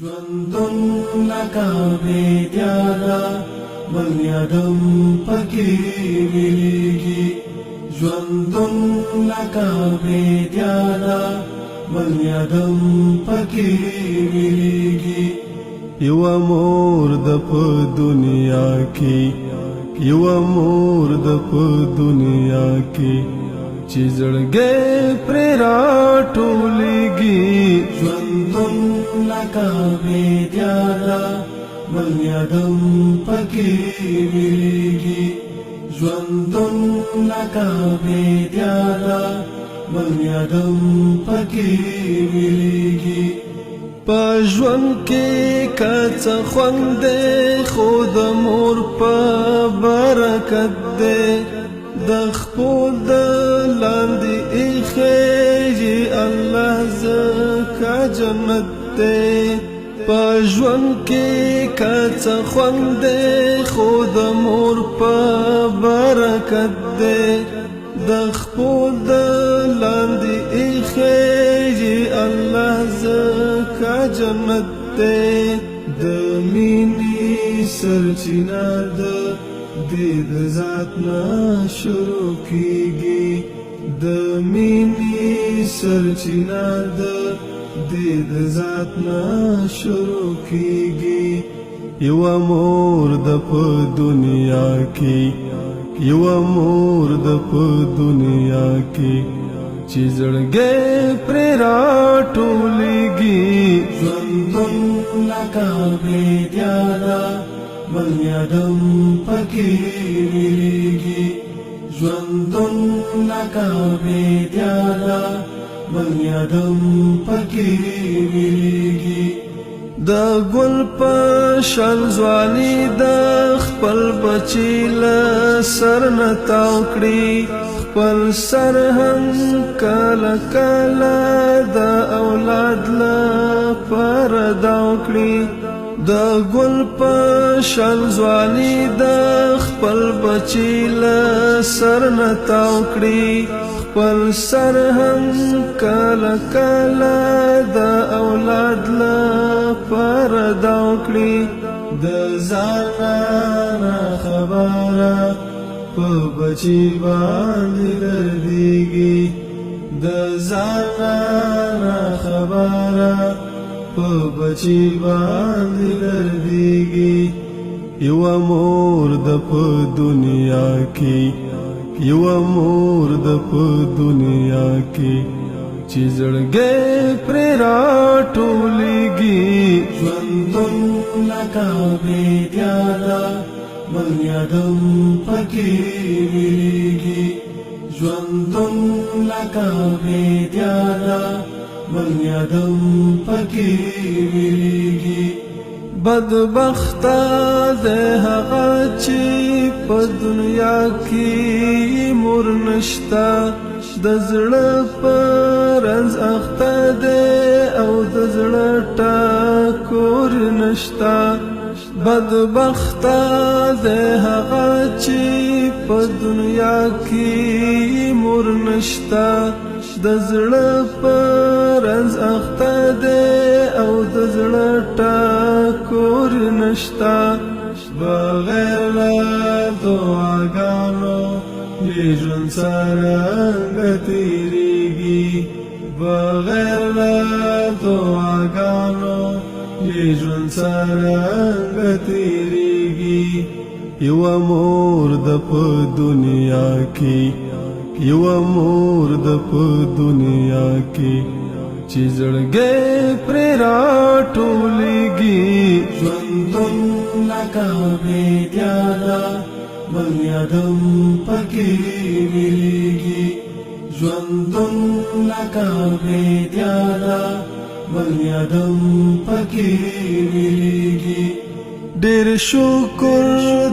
ژوندون لکه بیدیاله بل یادم پکې ویلېږي ژوندون لکه بیدیاله بل یادم پکې ویلېږي یوه مور د په دنیا کې یوه مور د په دنیا کې چې زړګی پرې راټولېږي ژوندون لکه بیدیاله بل یادم پکې ویلېږي ژوندون لکه بیدیاله بل یادم پکې ویلېږي په ژوند کې که څه خوند دی خو د مور په برکت دی د خپل د لاندې ایښی الله ځکه جنت دی په ژوند کې که څه خوند دی خو د مور په برکت دی د خپل د لاندې ایښی الله ځکه جنت دی د مینې سرچینه ده دې د ذات نه شروع کیږي د مینې سرچینه ده دې د ذات نه شروع کیږي یوه مور د په دنیا کې یوه مور د په دنیا کې چې زړګی پرې راټولېږي ژوندون لکه بیدیاله بل یادم پکې ویلېږي ژوندون لکه بیدیاله بل یادم پکې ویلېږي د ګل په شان ځواني د خپل بچي له سر نه تاو کړي خپل سر هم کله کله د اولاد لپاره داو کړي د ګل په شان ځواني د خپل بچي له سر نه تاو کړي خپل سر هم کله کله د اولاد لپاره داو کړي د ځانه نه خبره په بچي باندې دردېږي د ځانه نه خبره په بچي باندې دردېږي یوه مور د په دنیا کې یوه مور د په دنیا کې چې زړګی پرې راټولېږي ژوندون لکه بیدیاله بل یادم پکې ویلېږي ژوندون لکه بیدیاله بل یادم پکې ویلېږي بدبخته د هغه چې په دنیا کې مور نشته د زړه په رنځ اخته دی او د زړه ټکور نشته بدبخته د هغه چې په دنیا کې مور نشته د زړه په رنځ اخته دی او د زړه ټکور نشته بغیر له دعاګانو دې ژوند څرنګه تېرېږي بغیر له دعاګانو دې ژوند څرنګه تېرېږي یوه مور د په دنیا کې یوه مور د په دنیا کې چې زړګی پرې راټولېږي ژوندون لکه بیدیاله بل یادم پکې ویلېږي ژوندون لکه بیدیاله بل یادم پکې ویلېږي ډېر شکر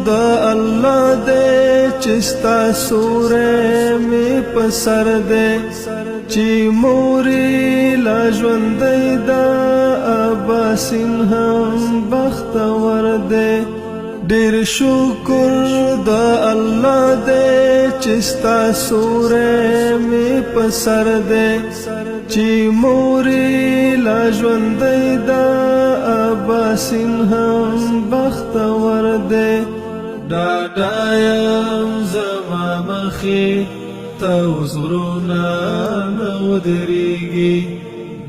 د الله دی چې ستا سوری مې په سر دی چې مورې لا ژوندی ده اباسین هم بختور دی ډېر شکر د الله دی چې ستا سوری مې په سر دی چې مورې لا ژوندی ده یاسین هم بختور دی ډاډایم زما مخې ته اوس غرونه نه ودرېږي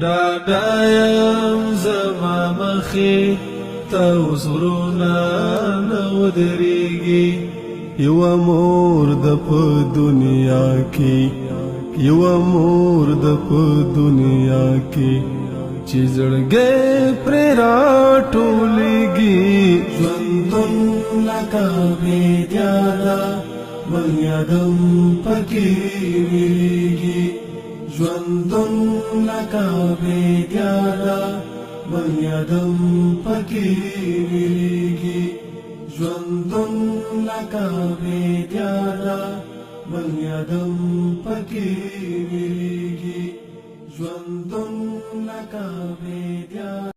ډاډایم زما مخې ته اوس غرونه نه ودرېږي یوه مور د په دنیا کې یوه مور د په دنیا کې چې زړګی پرې راټولېږي ژوندون لکه بیدیا ده بل یادم پکې ویلېږي ژوندون لکه بیدیا ده بل یادم پکې ویلېږي ژوندون لکه بیدیا ده بل یادم پکې ویلېږي ژوندون لکه بیدیا